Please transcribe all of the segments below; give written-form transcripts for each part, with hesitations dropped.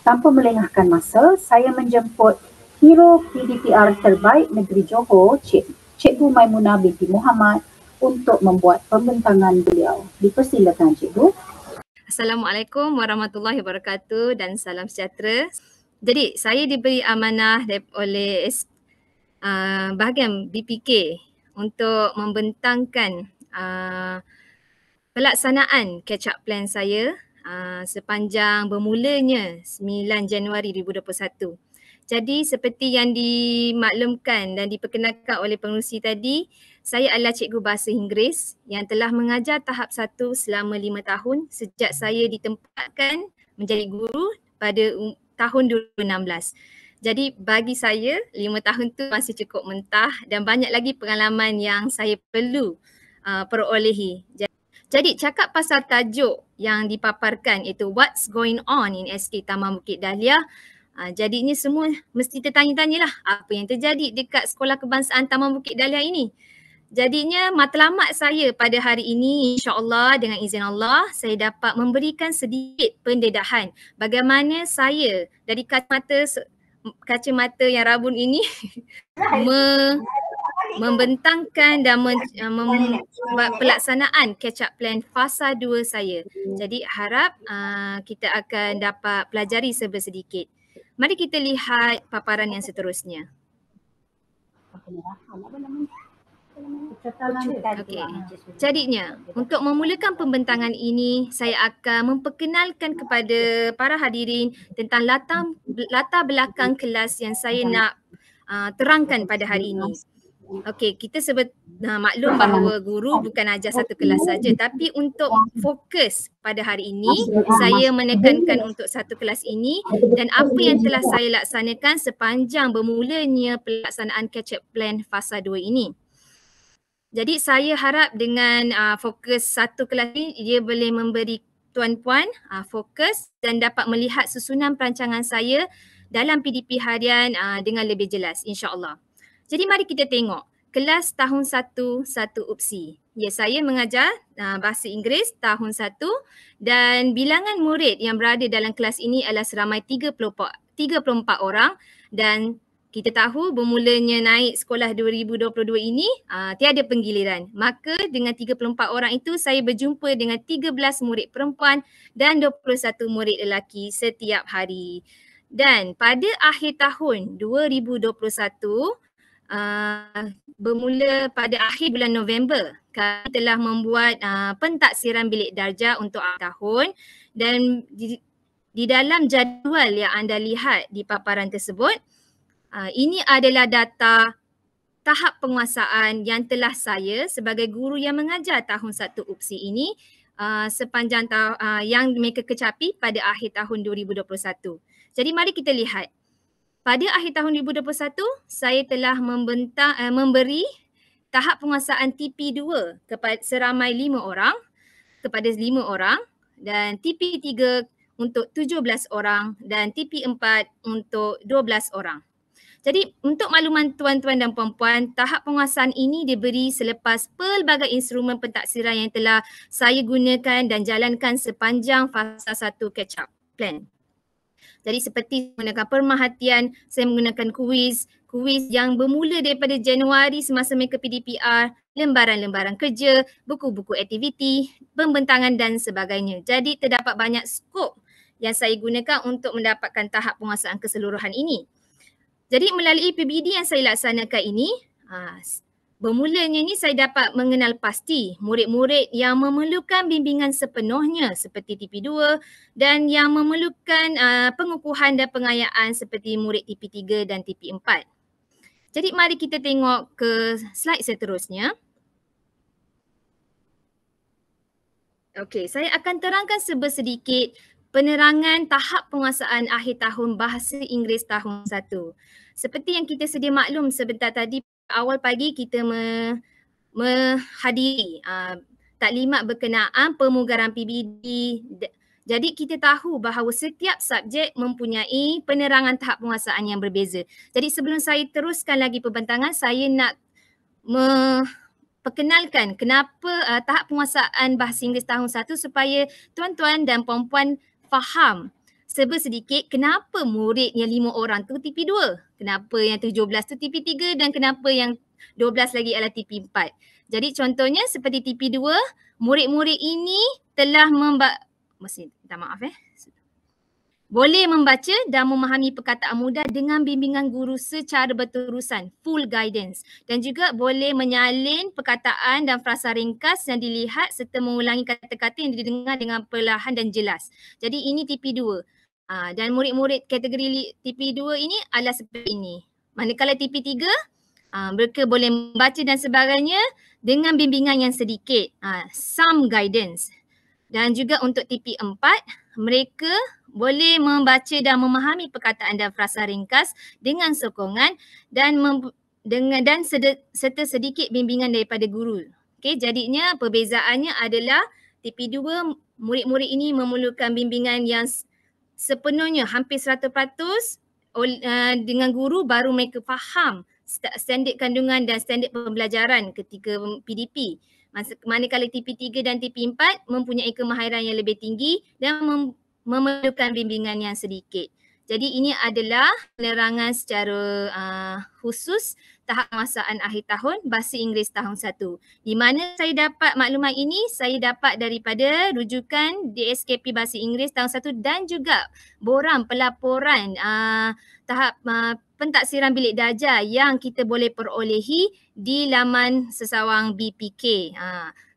Tanpa melengahkan masa, saya menjemput hero PDPR terbaik negeri Johor, Cikgu Maimunah binti Muhammad untuk membuat pembentangan beliau. Dipersilakan Cikgu. Assalamualaikum warahmatullahi wabarakatuh dan salam sejahtera. Jadi saya diberi amanah oleh bahagian BPK untuk membentangkan pelaksanaan catch-up plan saya sepanjang bermulanya 9 Januari 2021. Jadi seperti yang dimaklumkan dan diperkenalkan oleh pengerusi tadi, saya adalah cikgu bahasa Inggeris yang telah mengajar tahap 1 selama 5 tahun sejak saya ditempatkan menjadi guru pada tahun 2016. Jadi bagi saya 5 tahun tu masih cukup mentah dan banyak lagi pengalaman yang saya perlu perolehi. Jadi cakap pasal tajuk yang dipaparkan iaitu What's Going On in SK Taman Bukit Dahlia. Jadinya semua mesti tertanya-tanyalah apa yang terjadi dekat Sekolah Kebangsaan Taman Bukit Dahlia ini. Jadinya matlamat saya pada hari ini insya-Allah dengan izin Allah saya dapat memberikan sedikit pendedahan bagaimana saya dari kacamata yang rabun ini membentangkan dan membuat pelaksanaan catch-up plan fasa 2 saya. Jadi harap kita akan dapat pelajari sedikit. Mari kita lihat paparan yang seterusnya. Okey. Jadinya, untuk memulakan pembentangan ini, saya akan memperkenalkan kepada para hadirin tentang latar belakang kelas yang saya nak terangkan pada hari ini. Okey, kita maklum bahawa guru bukan ajar satu kelas saja, tapi untuk fokus pada hari ini, saya menekankan untuk satu kelas ini dan apa yang telah saya laksanakan sepanjang bermulanya pelaksanaan catch-up plan fasa 2 ini. Jadi saya harap dengan fokus satu kelas ini, dia boleh memberi tuan-puan fokus dan dapat melihat susunan perancangan saya dalam PDP harian dengan lebih jelas, insya-Allah. Jadi mari kita tengok kelas tahun 1 satu UPSI. Ya, saya mengajar bahasa Inggeris tahun 1 dan bilangan murid yang berada dalam kelas ini adalah seramai 34 orang dan kita tahu bermulanya naik sekolah 2022 ini tiada penggiliran. Maka dengan 34 orang itu saya berjumpa dengan 13 murid perempuan dan 21 murid lelaki setiap hari. Dan pada akhir tahun 2021 bermula pada akhir bulan November, kami telah membuat pentaksiran bilik darjah untuk akhir tahun dan di dalam jadual yang anda lihat di paparan tersebut, ini adalah data tahap penguasaan yang telah saya sebagai guru yang mengajar tahun 1 UPSI ini sepanjang yang mereka kecapi pada akhir tahun 2021. Jadi mari kita lihat. Pada akhir tahun 2021, saya telah memberi tahap penguasaan TP2 kepada seramai 5 orang dan TP3 untuk 17 orang dan TP4 untuk 12 orang. Jadi untuk makluman tuan-tuan dan puan-puan, tahap penguasaan ini diberi selepas pelbagai instrumen pentaksiran yang telah saya gunakan dan jalankan sepanjang fasa 1 catch-up plan. Jadi seperti menggunakan pemerhatian, saya menggunakan kuis yang bermula daripada Januari semasa mereka PDPR, lembaran-lembaran kerja, buku-buku aktiviti, pembentangan dan sebagainya. Jadi terdapat banyak skop yang saya gunakan untuk mendapatkan tahap penguasaan keseluruhan ini. Jadi melalui PBD yang saya laksanakan ini, bermulanya ni saya dapat mengenal pasti murid-murid yang memerlukan bimbingan sepenuhnya seperti TP2 dan yang memerlukan pengukuhan dan pengayaan seperti murid TP3 dan TP4. Jadi mari kita tengok ke slide seterusnya. Okey, saya akan terangkan sedikit penerangan tahap penguasaan akhir tahun bahasa Inggeris tahun 1. Seperti yang kita sedia maklum sebentar tadi, awal pagi kita menghadiri taklimat berkenaan pemugaran PBD. Jadi kita tahu bahawa setiap subjek mempunyai penerangan tahap penguasaan yang berbeza. Jadi sebelum saya teruskan lagi pembentangan, saya nak perkenalkan kenapa tahap penguasaan bahasa Inggeris tahun 1 supaya tuan-tuan dan puan-puan faham serba sedikit, kenapa murid yang 5 orang tu TP2? Kenapa yang 17 tu TP3 dan kenapa yang 12 lagi adalah TP4? Jadi contohnya seperti TP2, murid-murid ini telah minta maaf boleh membaca dan memahami perkataan mudah dengan bimbingan guru secara berterusan, full guidance. Dan juga boleh menyalin perkataan dan frasa ringkas yang dilihat serta mengulangi kata-kata yang didengar dengan perlahan dan jelas. Jadi ini TP2. Dan murid-murid kategori TP2 ini adalah seperti ini. Manakala TP3, mereka boleh membaca dan sebagainya dengan bimbingan yang sedikit, some guidance. Dan juga untuk TP4, mereka boleh membaca dan memahami perkataan dan frasa ringkas dengan sokongan dan serta sedikit bimbingan daripada guru. Okey, jadinya perbezaannya adalah TP2 murid-murid ini memerlukan bimbingan yang sepenuhnya hampir 100% dengan guru baru mereka faham standard kandungan dan standard pembelajaran ketika PDP. Manakala TP3 dan TP4 mempunyai kemahiran yang lebih tinggi dan memerlukan bimbingan yang sedikit. Jadi ini adalah penerangan secara khusus tahap penguasaan akhir tahun Bahasa Inggeris tahun 1. Di mana saya dapat maklumat ini? Saya dapat daripada rujukan DSKP Bahasa Inggeris tahun 1 dan juga borang pelaporan tahap pentaksiran bilik darjah yang kita boleh perolehi di laman sesawang BPK.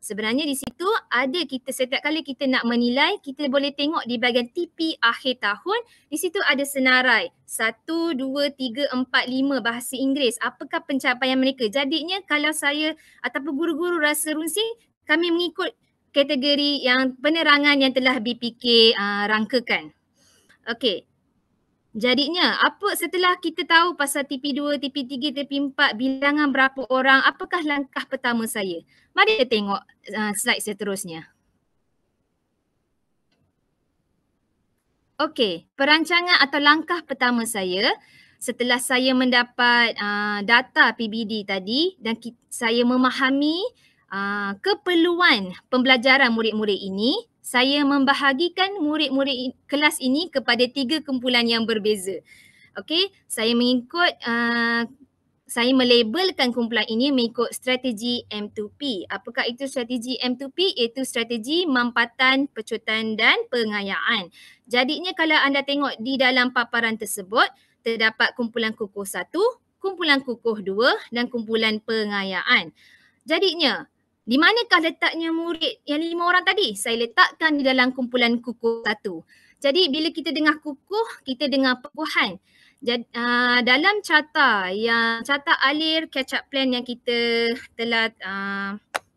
Sebenarnya di situ ada setiap kali kita nak menilai, kita boleh tengok di bahagian TP akhir tahun, di situ ada senarai 1, 2, 3, 4, 5 bahasa Inggeris. Apakah pencapaian mereka? Jadinya kalau saya ataupun guru-guru rasa runsing, kami mengikut kategori yang penerangan yang telah BPK rangkakan. Okey. Jadinya, setelah kita tahu pasal TP2, TP3, TP4, bilangan berapa orang, apakah langkah pertama saya? Mari kita tengok slide seterusnya. Okey, perancangan atau langkah pertama saya setelah saya mendapat data PBD tadi dan saya memahami keperluan pembelajaran murid-murid ini, saya membahagikan murid-murid kelas ini kepada 3 kumpulan yang berbeza. Okey, saya mengikut saya melabelkan kumpulan ini mengikut strategi M2P. Apakah itu strategi M2P? Iaitu strategi mampatan, pecutan dan pengayaan. Jadinya kalau anda tengok di dalam paparan tersebut, terdapat kumpulan kukuh 1, kumpulan kukuh 2 dan kumpulan pengayaan. Jadinya, di manakah letaknya murid yang 5 orang tadi? Saya letakkan di dalam kumpulan kukuh 1. Jadi bila kita dengar kukuh, kita dengar pengukuhan. Dalam carta alir catch up plan yang kita telah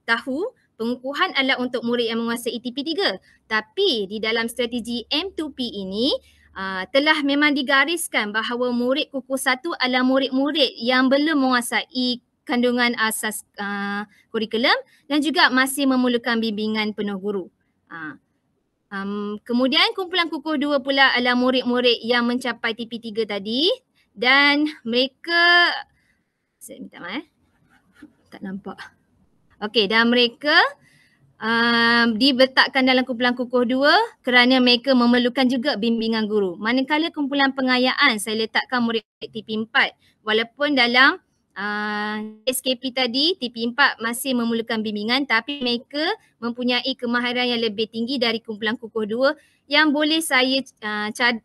tahu, pengukuhan adalah untuk murid yang menguasai TP3. Tapi di dalam strategi M2P ini telah memang digariskan bahawa murid kukuh 1 adalah murid-murid yang belum menguasai kandungan asas kurikulum dan juga masih memerlukan bimbingan penuh guru. Kemudian kumpulan kukuh 2 pula adalah murid-murid yang mencapai TP3 tadi dan mereka, saya minta maaf tak nampak. Okey, dan mereka diletakkan dalam kumpulan kukuh 2 kerana mereka memerlukan juga bimbingan guru. Manakala kumpulan pengayaan saya letakkan murid TP4 walaupun dalam SKP tadi TP4 masih memerlukan bimbingan tapi mereka mempunyai kemahiran yang lebih tinggi dari kumpulan kukuh 2 yang boleh saya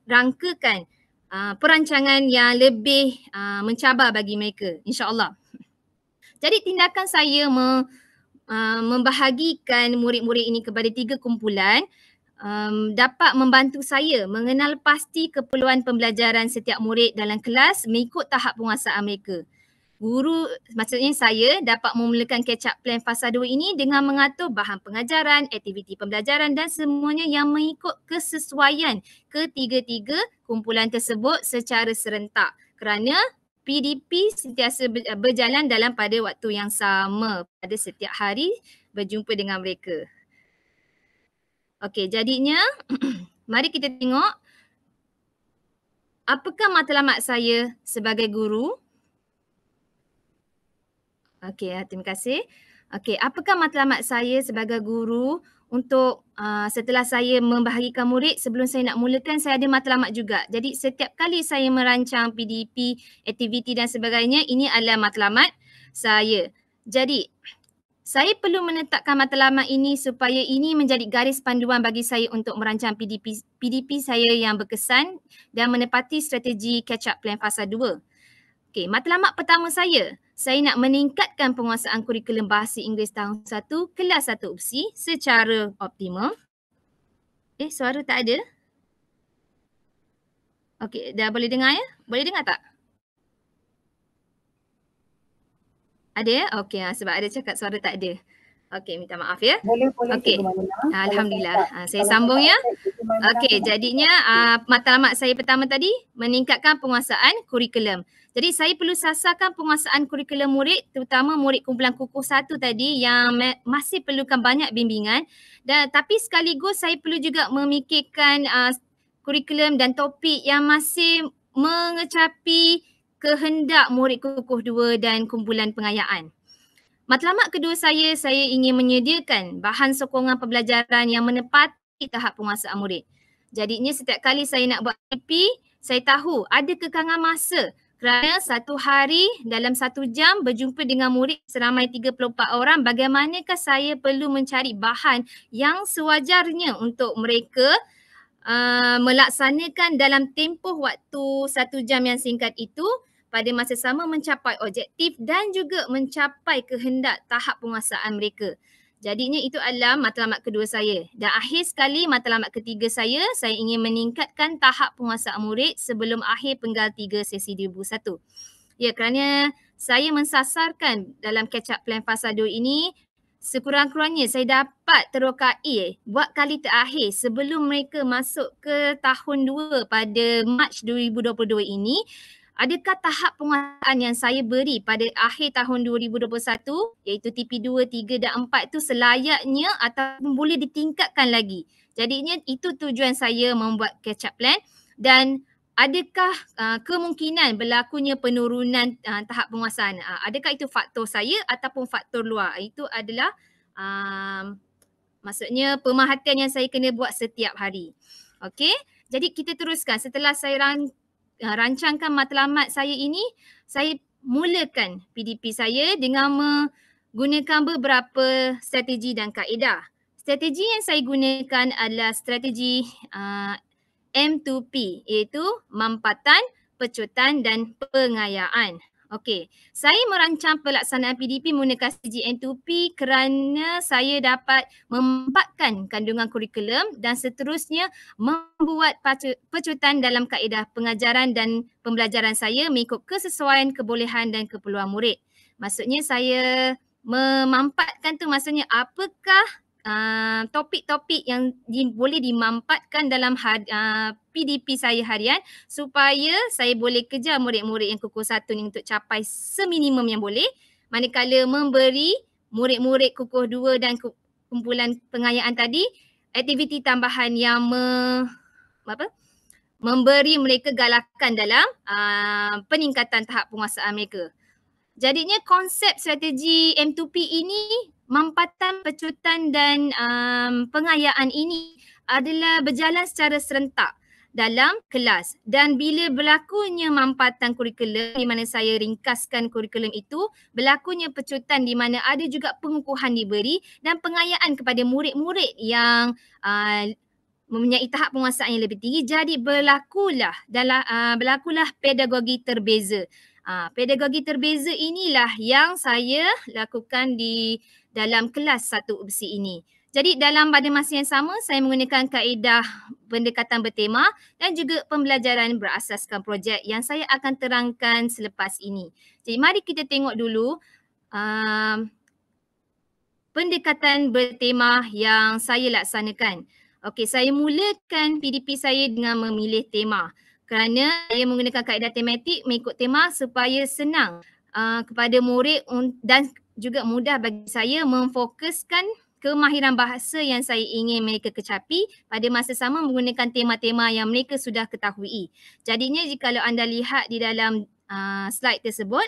rangkakan perancangan yang lebih mencabar bagi mereka, insya-Allah. Jadi tindakan saya membahagikan murid-murid ini kepada 3 kumpulan dapat membantu saya mengenal pasti keperluan pembelajaran setiap murid dalam kelas mengikut tahap penguasaan mereka. Guru, maksudnya saya dapat memulakan catch up plan fasa 2 ini dengan mengatur bahan pengajaran, aktiviti pembelajaran dan semuanya yang mengikut kesesuaian ketiga-tiga kumpulan tersebut secara serentak kerana PDP sentiasa berjalan dalam pada waktu yang sama pada setiap hari berjumpa dengan mereka. Okey, jadinya mari kita tengok apakah matlamat saya sebagai guru. Okey, terima kasih. Okey, apakah matlamat saya sebagai guru untuk setelah saya membahagikan murid, sebelum saya nak mulakan saya ada matlamat juga. Jadi setiap kali saya merancang PDP, aktiviti dan sebagainya, ini adalah matlamat saya. Jadi saya perlu menetapkan matlamat ini supaya ini menjadi garis panduan bagi saya untuk merancang PDP saya yang berkesan dan menepati strategi catch-up plan fasa 2. Okey, matlamat pertama saya nak meningkatkan penguasaan kurikulum bahasa Inggeris tahun 1, kelas 1 opsi secara optimal. Suara tak ada? Okey, dah boleh dengar ya? Boleh dengar tak? Ada ya? Okey, sebab ada cakap suara tak ada. Okey, minta maaf ya. Boleh. Okey. Alhamdulillah. Saya sambung ya. Okey, jadinya matlamat saya pertama tadi meningkatkan penguasaan kurikulum. Jadi saya perlu sasarkan penguasaan kurikulum murid, terutama murid kumpulan kukuh 1 tadi yang masih perlukan banyak bimbingan, dan tapi sekaligus saya perlu juga memikirkan kurikulum dan topik yang masih mengecapi kehendak murid kukuh 2 dan kumpulan pengayaan. Matlamat kedua saya ingin menyediakan bahan sokongan pembelajaran yang menepati tahap penguasaan murid. Jadinya setiap kali saya nak buat PDP, saya tahu ada kekangan masa kerana satu hari dalam 1 jam berjumpa dengan murid seramai 34 orang, bagaimanakah saya perlu mencari bahan yang sewajarnya untuk mereka melaksanakan dalam tempoh waktu 1 jam yang singkat itu, pada masa sama mencapai objektif dan juga mencapai kehendak tahap penguasaan mereka. Jadinya itu adalah matlamat kedua saya. Dan akhir sekali matlamat ketiga saya ingin meningkatkan tahap penguasaan murid sebelum akhir penggal 3 sesi 2021. Ya, kerana saya mensasarkan dalam catch up plan fasa 2 ini, sekurang-kurangnya saya dapat terokai buat kali terakhir sebelum mereka masuk ke tahun 2 pada Mac 2022 ini. Adakah tahap penguasaan yang saya beri pada akhir tahun 2021 iaitu TP2, 3 dan 4 itu selayaknya ataupun boleh ditingkatkan lagi. Jadinya itu tujuan saya membuat catch up plan, dan adakah kemungkinan berlakunya penurunan tahap penguasaan? Adakah itu faktor saya ataupun faktor luar? Itu adalah maksudnya pemerhatian yang saya kena buat setiap hari. Okey, jadi kita teruskan. Setelah saya rancangkan matlamat saya ini, saya mulakan PDP saya dengan menggunakan beberapa strategi dan kaedah. Strategi yang saya gunakan adalah strategi M2P, iaitu mampatan, pecutan dan pengayaan. Okey, saya merancang pelaksanaan PDP menggunakan strategi M2P kerana saya dapat memampatkan kandungan kurikulum dan seterusnya membuat pecutan dalam kaedah pengajaran dan pembelajaran saya mengikut kesesuaian kebolehan dan keperluan murid. Maksudnya saya memampatkan tu maksudnya apakah topik-topik yang boleh dimampatkan dalam PDP saya harian supaya saya boleh kejar murid-murid yang kukuh 1 ni untuk capai seminimum yang boleh, manakala memberi murid-murid kukuh 2 dan kumpulan pengayaan tadi aktiviti tambahan yang memberi mereka galakan dalam peningkatan tahap penguasaan mereka. Jadinya konsep strategi M2P ini, mampatan, pecutan dan pengayaan ini adalah berjalan secara serentak dalam kelas, dan bila berlakunya mampatan kurikulum di mana saya ringkaskan kurikulum itu, berlakunya pecutan di mana ada juga pengukuhan diberi dan pengayaan kepada murid-murid yang mempunyai tahap penguasaan yang lebih tinggi, jadi berlakulah pedagogi terbeza. Pedagogi terbeza inilah yang saya lakukan di dalam kelas 1 opsi ini. Jadi pada masa yang sama saya menggunakan kaedah pendekatan bertema dan juga pembelajaran berasaskan projek yang saya akan terangkan selepas ini. Jadi mari kita tengok dulu pendekatan bertema yang saya laksanakan. Okey, saya mulakan PDP saya dengan memilih tema. Kerana saya menggunakan kaedah tematik mengikut tema supaya senang kepada murid dan juga mudah bagi saya memfokuskan kemahiran bahasa yang saya ingin mereka kecapi pada masa sama menggunakan tema-tema yang mereka sudah ketahui. Jadinya jikalau anda lihat di dalam slide tersebut,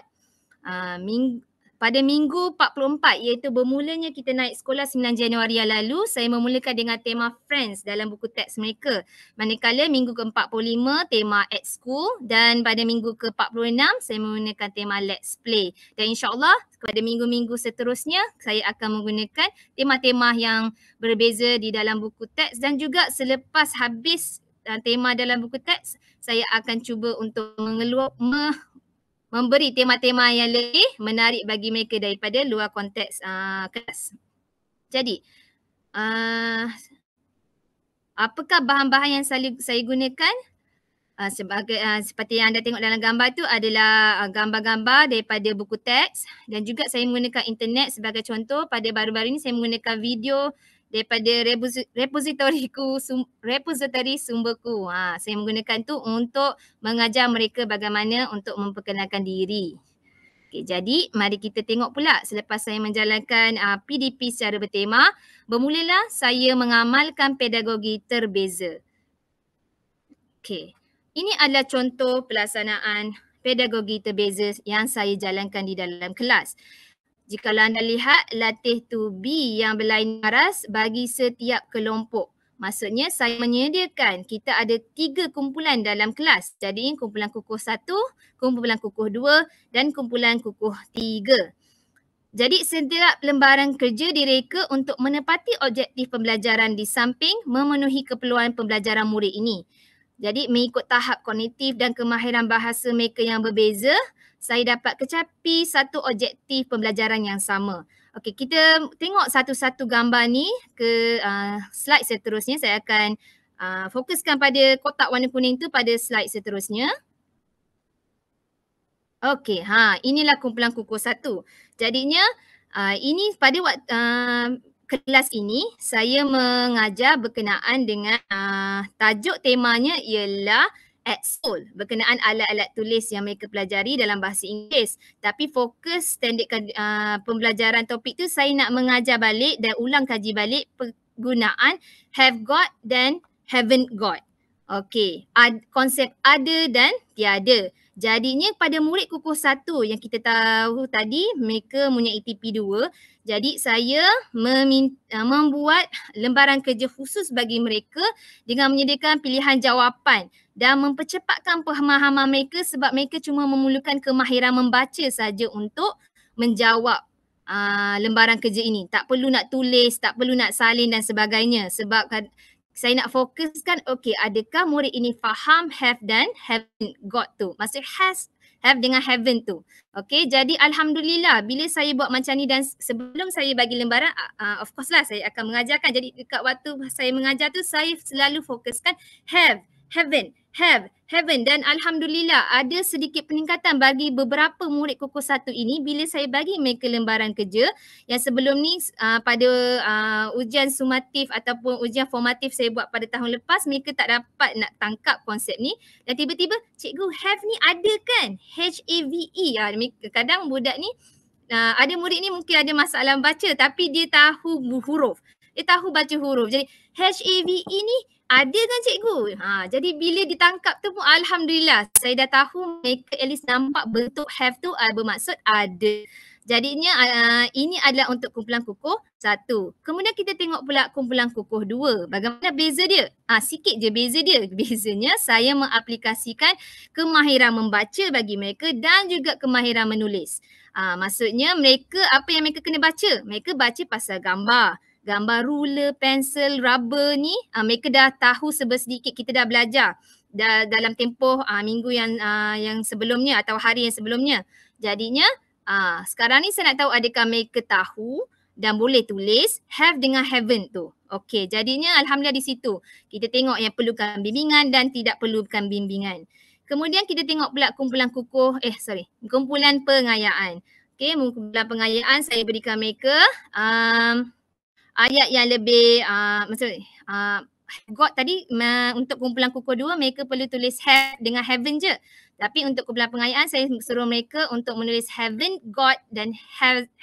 pada minggu 44 iaitu bermulanya kita naik sekolah 9 Januari yang lalu, saya memulakan dengan tema Friends dalam buku teks mereka. Manakala minggu ke-45 tema at school dan pada minggu ke-46 saya menggunakan tema Let's Play. Dan insyaAllah pada minggu-minggu seterusnya saya akan menggunakan tema-tema yang berbeza di dalam buku teks dan juga selepas habis tema dalam buku teks saya akan cuba untuk memberi tema-tema yang lebih menarik bagi mereka daripada luar konteks kelas. Jadi, apakah bahan-bahan yang saya gunakan? Seperti yang anda tengok dalam gambar tu adalah gambar-gambar daripada buku teks dan juga saya menggunakan internet sebagai contoh. Pada baru-baru ini saya menggunakan video daripada repository sumberku. Saya menggunakan tu untuk mengajar mereka bagaimana untuk memperkenalkan diri. Okay, jadi mari kita tengok pula selepas saya menjalankan PDP secara bertema, bermulalah saya mengamalkan pedagogi terbeza. Okay, ini adalah contoh pelaksanaan pedagogi terbeza yang saya jalankan di dalam kelas. Jika anda lihat latih to be yang berlainan aras bagi setiap kelompok. Maksudnya saya menyediakan kita ada 3 kumpulan dalam kelas. Jadi kumpulan kukuh 1, kumpulan kukuh 2 dan kumpulan kukuh 3. Jadi setiap lembaran kerja direka untuk menepati objektif pembelajaran di samping memenuhi keperluan pembelajaran murid ini. Jadi mengikut tahap kognitif dan kemahiran bahasa mereka yang berbeza, saya dapat kecapi satu objektif pembelajaran yang sama. Okey, kita tengok satu-satu gambar ni ke slide seterusnya. Saya akan fokuskan pada kotak warna kuning tu pada slide seterusnya. Okey, inilah kumpulan kukuh 1. Jadinya ini pada kelas ini saya mengajar berkenaan dengan tajuk temanya ialah at school, berkenaan alat-alat tulis yang mereka pelajari dalam bahasa Inggeris. Tapi fokus standard pembelajaran topik tu saya nak mengajar balik dan ulang kaji balik penggunaan have got dan haven't got. Okey, konsep ada dan tiada. Jadinya pada murid kukuh 1 yang kita tahu tadi mereka mempunyai TP2. Jadi saya membuat lembaran kerja khusus bagi mereka dengan menyediakan pilihan jawapan dan mempercepatkan pemahaman mereka sebab mereka cuma memerlukan kemahiran membaca saja untuk menjawab lembaran kerja ini. Tak perlu nak tulis, tak perlu nak salin dan sebagainya sebab saya nak fokuskan adakah murid ini faham have dan haven't got tu. Maksud have dengan haven't tu. Okey, jadi alhamdulillah bila saya buat macam ni dan sebelum saya bagi lembaran of course lah saya akan mengajarkan. Jadi dekat waktu saya mengajar tu saya selalu fokuskan have, haven't, have, haven't dan alhamdulillah ada sedikit peningkatan bagi beberapa murid kukuh 1 ini bila saya bagi mereka lembaran kerja yang sebelum ni pada ujian sumatif ataupun ujian formatif saya buat pada tahun lepas mereka tak dapat nak tangkap konsep ni dan tiba-tiba cikgu have ni ada kan, H-A-V-E. Kadang budak ni ada murid ni mungkin ada masalah baca tapi dia tahu huruf. Dia tahu baca huruf. Jadi H-A-V-E ni ada kan cikgu? Jadi bila ditangkap tu pun alhamdulillah saya dah tahu mereka at least nampak bentuk have tu bermaksud ada. Jadinya ini adalah untuk kumpulan kukuh 1. Kemudian kita tengok pula kumpulan kukuh 2. Bagaimana beza dia? Sikit je beza dia. Bezanya saya mengaplikasikan kemahiran membaca bagi mereka dan juga kemahiran menulis. Maksudnya mereka apa yang mereka kena baca? Mereka baca pasal gambar. Gambar ruler, pensel, rubber ni mereka dah tahu sedikit kita dah belajar dalam tempoh minggu yang sebelumnya atau hari yang sebelumnya. Jadinya sekarang ni saya nak tahu adakah mereka tahu dan boleh tulis have dengan haven't tu. Okey, jadinya alhamdulillah di situ. Kita tengok yang perlukan bimbingan dan tidak perlukan bimbingan. Kemudian kita tengok pula kumpulan kumpulan pengayaan. Okey, kumpulan pengayaan saya berikan mereka ayat yang lebih got tadi untuk kumpulan kukuh 2 mereka perlu tulis have dengan haven't je. Tapi untuk kumpulan pengayaan saya suruh mereka untuk menulis haven't got dan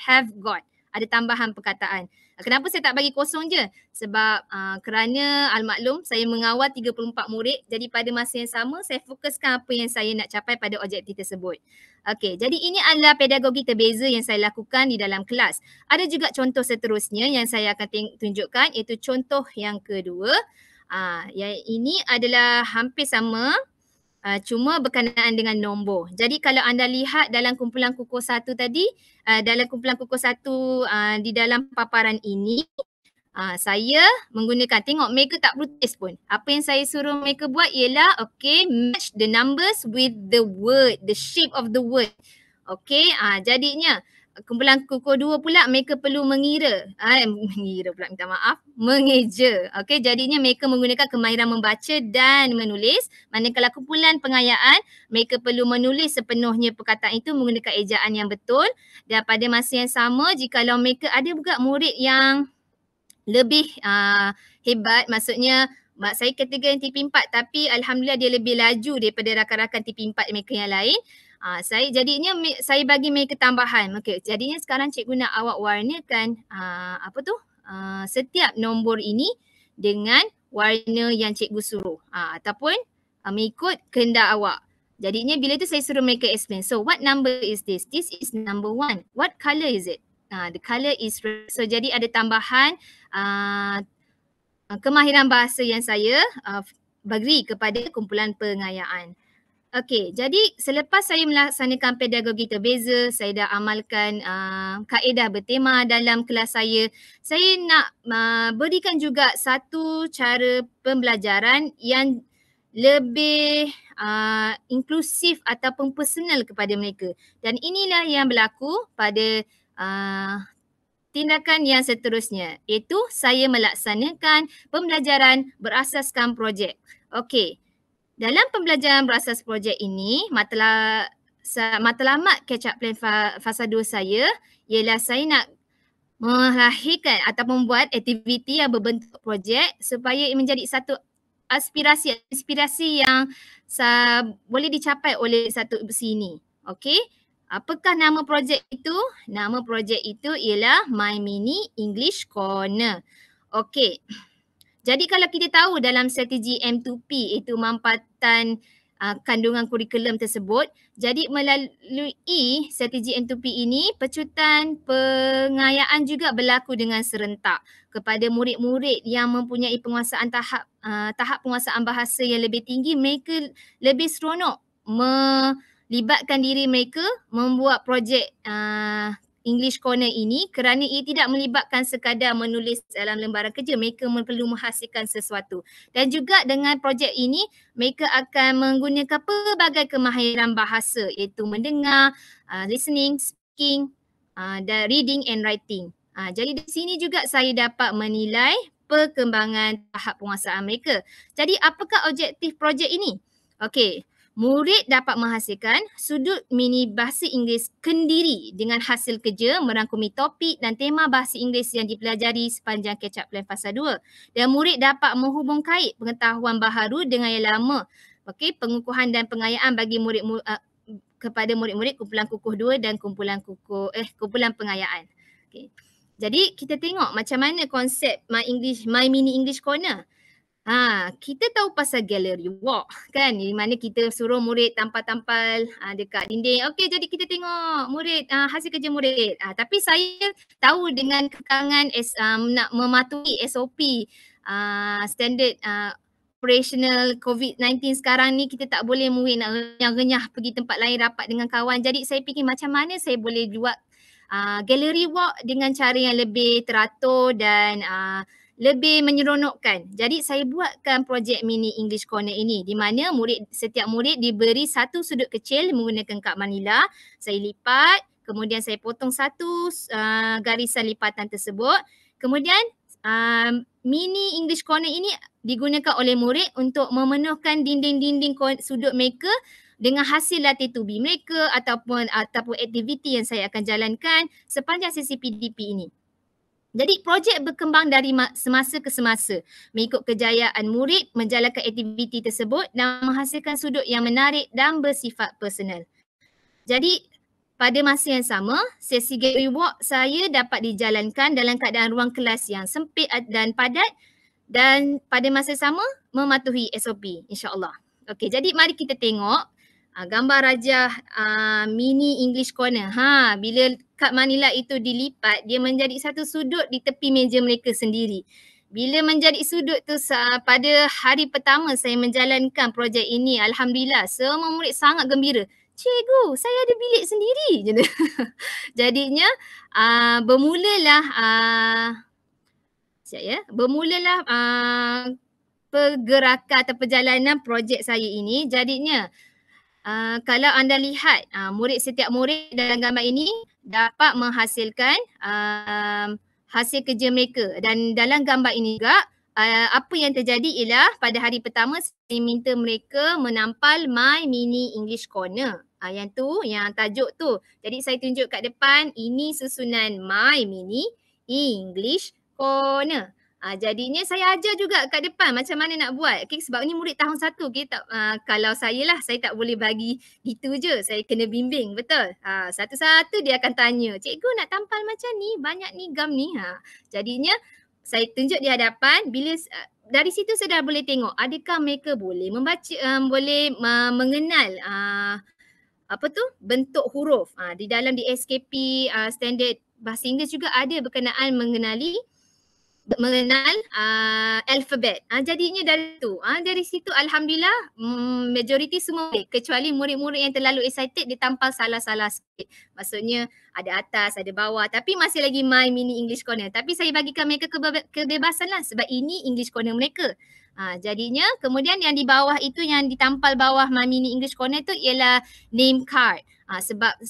have got. Ada tambahan perkataan. Kenapa saya tak bagi kosong je? Sebab kerana almaklum saya mengawal 34 murid, jadi pada masa yang sama saya fokuskan apa yang saya nak capai pada objektif tersebut. Okey, jadi ini adalah pedagogi terbeza yang saya lakukan di dalam kelas. Ada juga contoh seterusnya yang saya akan tunjukkan, iaitu contoh yang kedua. Yang ini adalah hampir sama, cuma berkenaan dengan nombor. Jadi kalau anda lihat dalam kumpulan kukuh 1 tadi, dalam kumpulan kukuh 1 di dalam paparan ini, saya menggunakan, tengok mereka tak protes pun. Apa yang saya suruh mereka buat ialah, okay, match the numbers with the word, the shape of the word. Okay, jadinya kumpulan kukuh 2 pula mereka perlu mengira. Mengira pula, minta maaf. Mengeja. Okay, jadinya mereka menggunakan kemahiran membaca dan menulis. Manakala kumpulan pengayaan, mereka perlu menulis sepenuhnya perkataan itu menggunakan ejaan yang betul. Dan pada masa yang sama, jikalau mereka ada juga murid yang lebih hebat, maksudnya saya kategori TP4 tapi alhamdulillah dia lebih laju daripada rakan-rakan TP4 mereka yang lain. Saya bagi mereka tambahan. Okey, jadinya sekarang cikgu nak awak warnakan setiap nombor ini dengan warna yang cikgu suruh, ataupun mengikut kehendak awak. Jadinya bila tu saya suruh mereka explain. So what number is this? This is number 1. What colour is it? The colour is red. So jadi ada tambahan kemahiran bahasa yang saya bagi kepada kumpulan pengayaan. Okey, jadi selepas saya melaksanakan pedagogi terbeza, saya dah amalkan kaedah bertema dalam kelas saya nak berikan juga satu cara pembelajaran yang lebih inklusif ataupun personal kepada mereka. Dan inilah yang berlaku pada tindakan yang seterusnya, iaitu saya melaksanakan pembelajaran berasaskan projek. Okey. Dalam pembelajaran berasas projek ini, matlamat catch-up plan fasa 2 saya ialah saya nak melahirkan atau membuat aktiviti yang berbentuk projek supaya menjadi satu aspirasi yang boleh dicapai oleh satu besi ini. Okey. Apakah nama projek itu? Nama projek itu ialah My Mini English Corner. Okey. Jadi kalau kita tahu dalam strategi M2P, iaitu mampatan kandungan kurikulum tersebut, jadi melalui strategi M2P ini, pecutan pengayaan juga berlaku dengan serentak kepada murid-murid yang mempunyai penguasaan tahap penguasaan bahasa yang lebih tinggi. Mereka lebih seronok melibatkan diri mereka membuat projek English Corner ini kerana ia tidak melibatkan sekadar menulis dalam lembaran kerja. Mereka perlu menghasilkan sesuatu. Dan juga dengan projek ini, mereka akan menggunakan pelbagai kemahiran bahasa iaitu mendengar, listening, speaking, dan reading and writing. Jadi di sini juga saya dapat menilai perkembangan tahap penguasaan mereka. Jadi apakah objektif projek ini? Okey. Murid dapat menghasilkan sudut mini bahasa Inggeris kendiri dengan hasil kerja merangkumi topik dan tema bahasa Inggeris yang dipelajari sepanjang catch-up plan fasa 2. Dan murid dapat menghubung kait pengetahuan baharu dengan yang lama. Okey, pengukuhan dan pengayaan bagi kepada murid-murid kumpulan kukuh 2 dan kumpulan pengayaan. Okey. Jadi kita tengok macam mana konsep My Mini English Corner. Kita tahu pasal gallery walk kan, di mana kita suruh murid tampal-tampal dekat dinding. Okey, jadi kita tengok murid hasil kerja murid. Tapi saya tahu dengan kekangan nak mematuhi SOP standard operational COVID-19 sekarang ni, kita tak boleh murid nak renyah-renyah pergi tempat lain rapat dengan kawan. Jadi saya fikir macam mana saya boleh buat gallery walk dengan cara yang lebih teratur dan lebih menyeronokkan. Jadi saya buatkan projek Mini English Corner ini di mana setiap murid diberi satu sudut kecil menggunakan kad manila. Saya lipat, kemudian saya potong satu garisan lipatan tersebut. Kemudian Mini English Corner ini digunakan oleh murid untuk memenuhkan dinding-dinding sudut mereka dengan hasil latih tubi mereka ataupun aktiviti yang saya akan jalankan sepanjang sesi PDP ini. Jadi projek berkembang dari semasa ke semasa mengikut kejayaan murid menjalankan aktiviti tersebut dan menghasilkan sudut yang menarik dan bersifat personal. Jadi pada masa yang sama, sesi gateway walk saya dapat dijalankan dalam keadaan ruang kelas yang sempit dan padat dan pada masa sama mematuhi SOP, insyaAllah. Okey, jadi mari kita tengok gambar rajah mini English corner. Bila kad Manila itu dilipat, dia menjadi satu sudut di tepi meja mereka sendiri. Bila menjadi sudut tu pada hari pertama saya menjalankan projek ini, alhamdulillah semua murid sangat gembira. Cikgu, saya ada bilik sendiri je. Jadinya bermulalah pergerakan atau perjalanan projek saya ini. Jadinya kalau anda lihat setiap murid dalam gambar ini dapat menghasilkan hasil kerja mereka, dan dalam gambar ini juga apa yang terjadi ialah pada hari pertama saya minta mereka menampal My Mini English Corner. Yang tajuk tu. Jadi saya tunjuk kat depan, ini susunan My Mini English Corner. Jadinya saya ajar juga kat depan macam mana nak buat. Okay, sebab ni murid tahun 1. Okay, kalau saya tak boleh bagi gitu je. Saya kena bimbing, betul. Satu-satu dia akan tanya, cikgu nak tampal macam ni, banyak ni gam ni. Jadinya saya tunjuk di hadapan, bila dari situ saya dah boleh tengok adakah mereka boleh membaca, boleh mengenal bentuk huruf. Di dalam di SKP standard bahasa Inggeris juga ada berkenaan mengenal alfabet. Jadinya dari situ alhamdulillah majoriti semua murid, kecuali murid-murid yang terlalu excited dia tampal salah-salah sikit. Maksudnya ada atas, ada bawah, tapi masih lagi My Mini English Corner. Tapi saya bagikan mereka kebebasan lah sebab ini English Corner mereka. Jadinya kemudian yang di bawah itu, yang ditampal bawah My Mini English Corner tu ialah name card. Sebab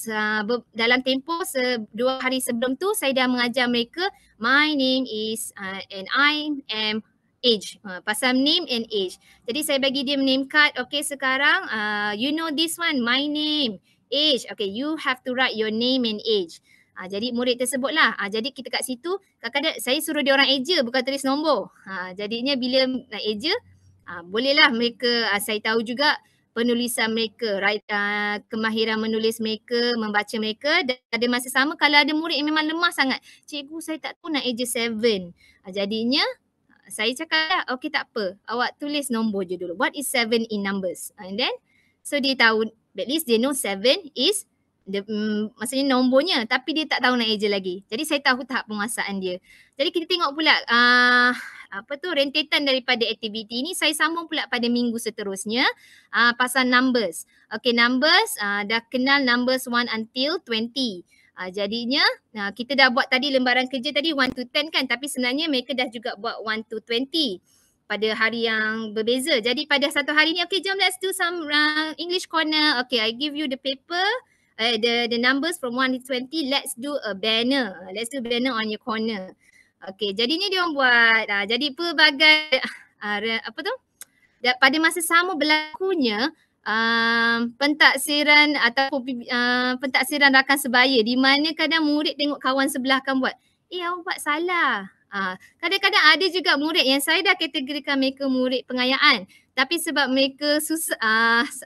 dalam tempoh 2 hari sebelum tu saya dah mengajar mereka my name is and I am age. Pasal name and age. Jadi saya bagi dia name card. Okay, sekarang you know this one, my name, age. Okay, you have to write your name and age. Jadi murid tersebut lah. Jadi kita kat situ kadang-kadang saya suruh dia orang eja, bukan tulis nombor. Jadinya bila nak eja, bolehlah mereka, saya tahu juga penulisan mereka, kemahiran menulis mereka, membaca mereka. Dan ada masa sama kalau ada murid yang memang lemah sangat, cikgu saya tak tahu nak eja 7. Jadinya saya cakap, okay tak apa, awak tulis nombor je dulu. What is 7 in numbers? And then so dia tahu, at least they know 7 is maksudnya nombornya, tapi dia tak tahu nak eja lagi. Jadi saya tahu tahap penguasaan dia. Jadi kita tengok pula rentetan daripada aktiviti ini. Saya sambung pula pada minggu seterusnya pasal numbers. Okay, numbers dah kenal numbers 1 until 20. Jadinya kita dah buat tadi lembaran kerja tadi 1 to 10 kan, tapi sebenarnya mereka dah juga buat 1 to 20 pada hari yang berbeza. Jadi pada satu hari ni, okay, jom let's do some English corner. Okay, I give you the paper, the numbers from 1 to 20. Let's do a banner. Let's do banner on your corner. Okay, jadinya dia orang buat. Jadi pelbagai pada masa sama berlakunya pentaksiran ataupun pentaksiran rakan sebaya, di mana kadang murid tengok kawan sebelah kan buat, awak buat salah. Kadang-kadang ada juga murid yang saya dah kategorikan mereka murid pengayaan, tapi sebab mereka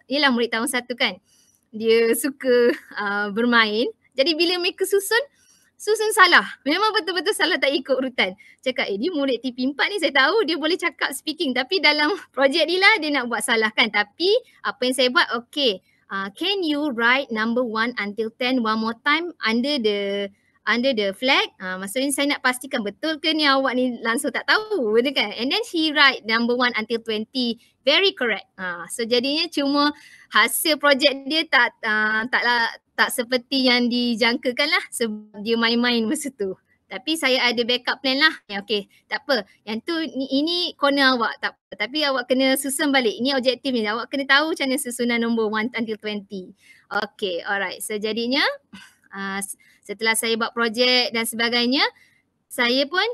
ialah murid tahun 1 kan, dia suka bermain. Jadi bila mereka susun salah. Memang betul-betul salah, tak ikut urutan. Cakap, ni murid TP4 ni saya tahu dia boleh cakap speaking, tapi dalam projek ni lah dia nak buat salah kan. Tapi apa yang saya buat, okay, can you write number 1 until 10 one more time under the flag? Maksudnya saya nak pastikan betul ke ni awak ni langsung tak tahu, betul kan? And then he write number 1 until 20 very correct. So jadinya cuma hasil projek dia tak seperti yang dijangkakan lah sebab dia main-main masa tu. Tapi saya ada backup plan lah. Okay, tak apa. Yang tu ini corner awak, tak apa. Tapi awak kena susun balik. Ini objektif ni. Awak kena tahu macam mana susunan nombor 1 until 20. Okay, alright. So jadinya setelah saya buat projek dan sebagainya, saya pun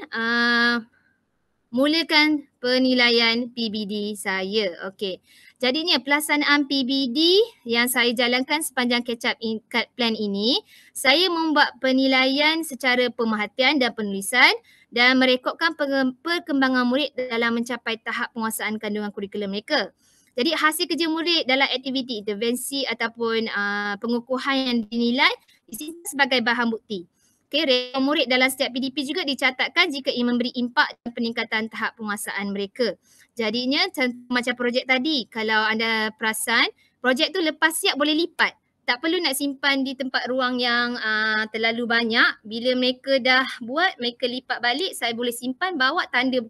mulakan penilaian PBD saya. Okay. Jadinya pelaksanaan PBD yang saya jalankan sepanjang catch-up plan ini, saya membuat penilaian secara pemerhatian dan penulisan dan merekodkan perkembangan murid dalam mencapai tahap penguasaan kandungan kurikulum mereka. Jadi hasil kerja murid dalam aktiviti intervensi ataupun pengukuhan yang dinilai disimpan sebagai bahan bukti. Okay, rekod murid dalam setiap PDP juga dicatatkan jika ia memberi impak dan peningkatan tahap penguasaan mereka. Jadinya macam projek tadi, kalau anda perasan, projek tu lepas siap boleh lipat. Tak perlu nak simpan di tempat ruang yang terlalu banyak. Bila mereka dah buat, mereka lipat balik, saya boleh simpan, bawa tanda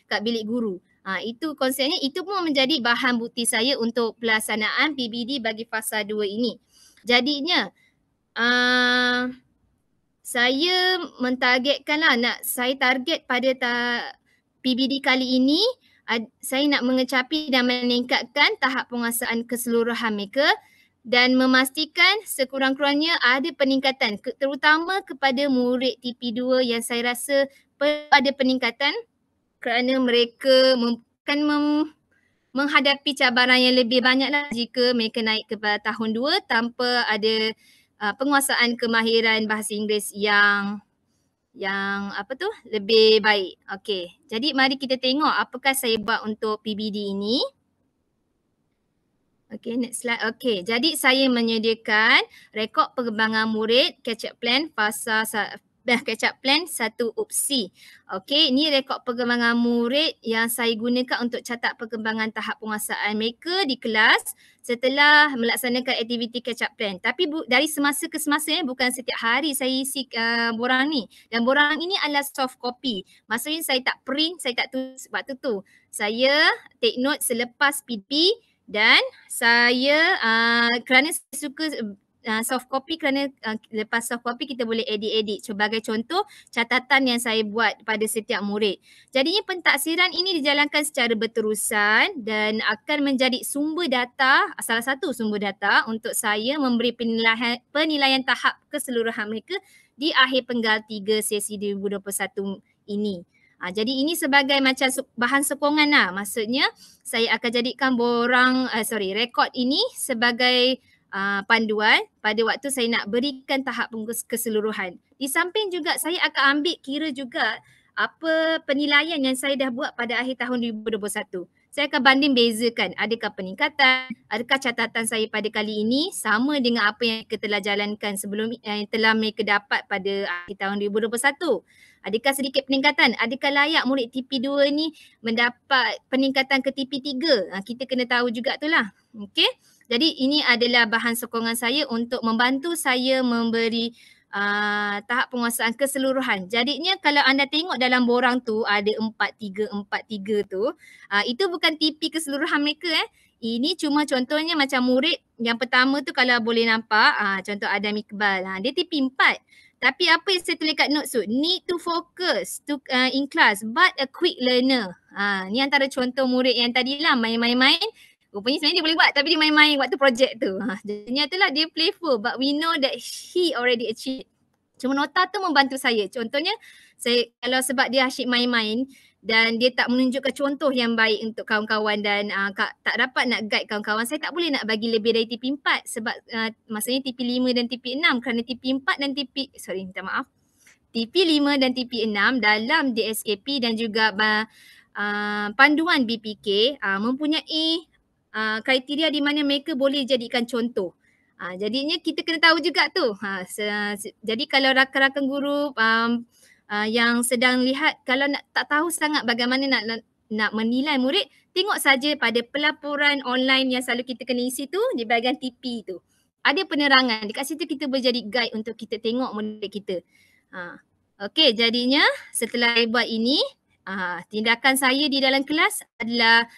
kat bilik guru. Itu konsepnya, itu pun menjadi bahan bukti saya untuk pelaksanaan PBD bagi fasa 2 ini. Jadinya, saya mentargetkanlah, saya target pada PBD kali ini, saya nak mengecapi dan meningkatkan tahap penguasaan keseluruhan mereka dan memastikan sekurang-kurangnya ada peningkatan terutama kepada murid TP2 yang saya rasa perlu ada peningkatan kerana mereka akan menghadapi cabaran yang lebih banyaklah jika mereka naik ke tahun 2 tanpa ada penguasaan kemahiran bahasa Inggeris yang lebih baik. Okey. Jadi mari kita tengok apakah saya buat untuk PBD ini. Okey, next slide. Okey, jadi saya menyediakan rekod perkembangan murid catch-up plan fasa catch-up plan 1 UPSI. Okey, ini rekod perkembangan murid yang saya gunakan untuk catat perkembangan tahap penguasaan mereka di kelas setelah melaksanakan aktiviti catch-up plan. Tapi dari semasa ke semasa, bukan setiap hari saya isi borang ni. Dan borang ini adalah soft copy. Maksudnya saya tak print, saya tak tulis sebab tu. Saya take note selepas PDP dan saya kerana saya suka soft copy kerana lepas soft copy kita boleh edit-edit. Sebagai contoh catatan yang saya buat pada setiap murid. Jadinya pentaksiran ini dijalankan secara berterusan dan akan menjadi sumber data, salah satu sumber data untuk saya memberi penilaian tahap keseluruhan mereka di akhir penggal 3 sesi 2021 ini. Jadi ini sebagai macam bahan sokongan lah. Maksudnya saya akan jadikan rekod ini sebagai panduan pada waktu saya nak berikan tahap keseluruhan. Di samping juga saya akan ambil kira juga apa penilaian yang saya dah buat pada akhir tahun 2021. Saya akan banding bezakan adakah peningkatan, adakah catatan saya pada kali ini sama dengan apa yang kita telah jalankan sebelum yang telah mereka dapat pada akhir tahun 2021. Adakah sedikit peningkatan? Adakah layak murid TP2 ni mendapat peningkatan ke TP3? Kita kena tahu juga tu lah. Okey. Jadi ini adalah bahan sokongan saya untuk membantu saya memberi tahap penguasaan keseluruhan. Jadinya kalau anda tengok dalam borang tu ada 4-3 tu, itu bukan TP keseluruhan mereka. Ini cuma contohnya macam murid yang pertama tu kalau boleh nampak, contoh Adam Iqbal, dia TP 4. Tapi apa yang saya tulis kat notes tu, need to focus in class but a quick learner. Ni antara contoh murid yang tadilah main-main. Rupanya sebenarnya dia boleh buat tapi dia main-main waktu projek tu. Jadinya itulah dia playful but we know that he already achieved. Cuma nota tu membantu saya. Contohnya saya kalau sebab dia asyik main-main dan dia tak menunjukkan contoh yang baik untuk kawan-kawan dan tak dapat nak guide kawan-kawan, saya tak boleh nak bagi lebih dari TP 4 sebab maksudnya TP 5 dan TP 6 kerana TP 4 dan TP 5 dan TP 6 dalam DSKP dan juga panduan BPK mempunyai kriteria di mana mereka boleh jadikan contoh. Jadinya kita kena tahu juga tu. Jadi kalau rakan-rakan guru yang sedang lihat, kalau tak tahu sangat bagaimana nak menilai murid, tengok saja pada pelaporan online yang selalu kita kena isi tu di bahagian TP tu. Ada penerangan. Dekat situ kita boleh jadi guide untuk kita tengok murid kita. Okey, jadinya setelah saya buat ini, tindakan saya di dalam kelas adalah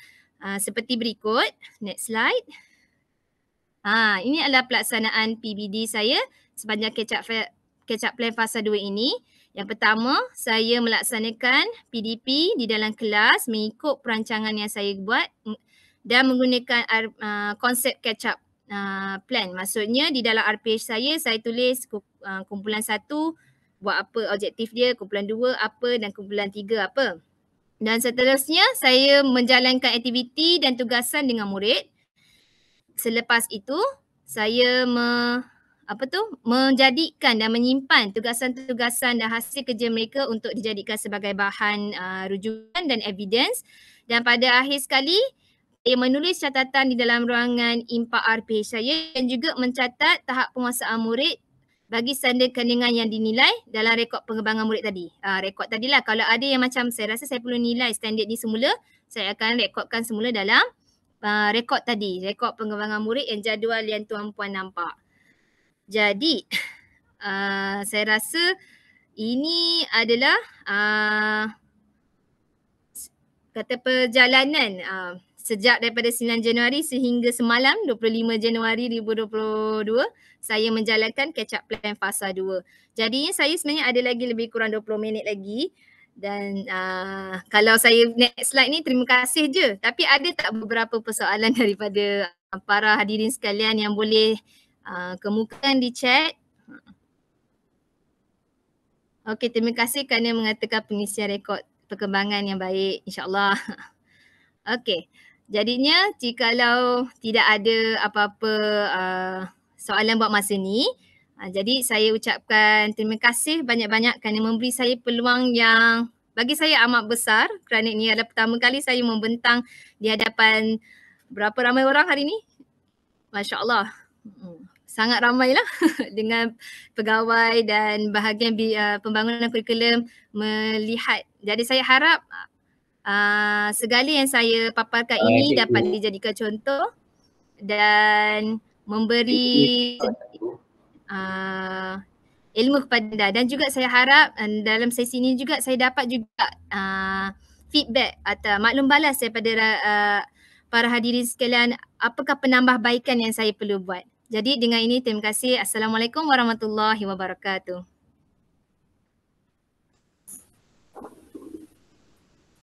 seperti berikut. Next slide. Ini adalah pelaksanaan PBD saya sepanjang catch-up plan fasa 2 ini. Yang pertama, saya melaksanakan PDP di dalam kelas mengikut perancangan yang saya buat dan menggunakan konsep catch-up plan. Maksudnya di dalam RPH saya tulis kumpulan 1 buat apa objektif dia, kumpulan 2 apa dan kumpulan 3 apa. Dan seterusnya saya menjalankan aktiviti dan tugasan dengan murid. Selepas itu saya menjadikan dan menyimpan tugasan-tugasan dan hasil kerja mereka untuk dijadikan sebagai bahan rujukan dan evidence. Dan pada akhir sekali saya menulis catatan di dalam ruangan impak RPH saya dan juga mencatat tahap penguasaan murid bagi standard kandungan yang dinilai dalam rekod pengembangan murid tadi. Rekod tadilah, kalau ada yang macam saya rasa saya perlu nilai standard ni semula, saya akan rekodkan semula dalam rekod tadi, rekod pengembangan murid yang jadual yang tuan-puan nampak. Jadi saya rasa ini adalah kata perjalanan sejak daripada 9 Januari sehingga semalam 25 Januari 2022 saya menjalankan catch up plan fasa 2. Jadi saya sebenarnya ada lagi lebih kurang 20 minit lagi dan kalau saya next slide ni terima kasih je. Tapi ada tak beberapa persoalan daripada para hadirin sekalian yang boleh kemukakan di chat? Okey, terima kasih kerana mengatakan pengisian rekod perkembangan yang baik, insyaAllah. Okey, jadinya jikalau tidak ada apa-apa soalan buat masa ni, jadi saya ucapkan terima kasih banyak-banyak kerana memberi saya peluang yang bagi saya amat besar kerana ini adalah pertama kali saya membentang di hadapan berapa ramai orang hari ni? Masya Allah. Sangat ramailah dengan pegawai dan bahagian pembangunan kurikulum melihat. Jadi saya harap segala yang saya paparkan ini dapat dijadikan contoh dan memberi ilmu kepada anda. Dan juga saya harap dalam sesi ini juga saya dapat juga feedback atau maklum balas daripada para hadirin sekalian apakah penambahbaikan yang saya perlu buat. Jadi dengan ini terima kasih. Assalamualaikum warahmatullahi wabarakatuh.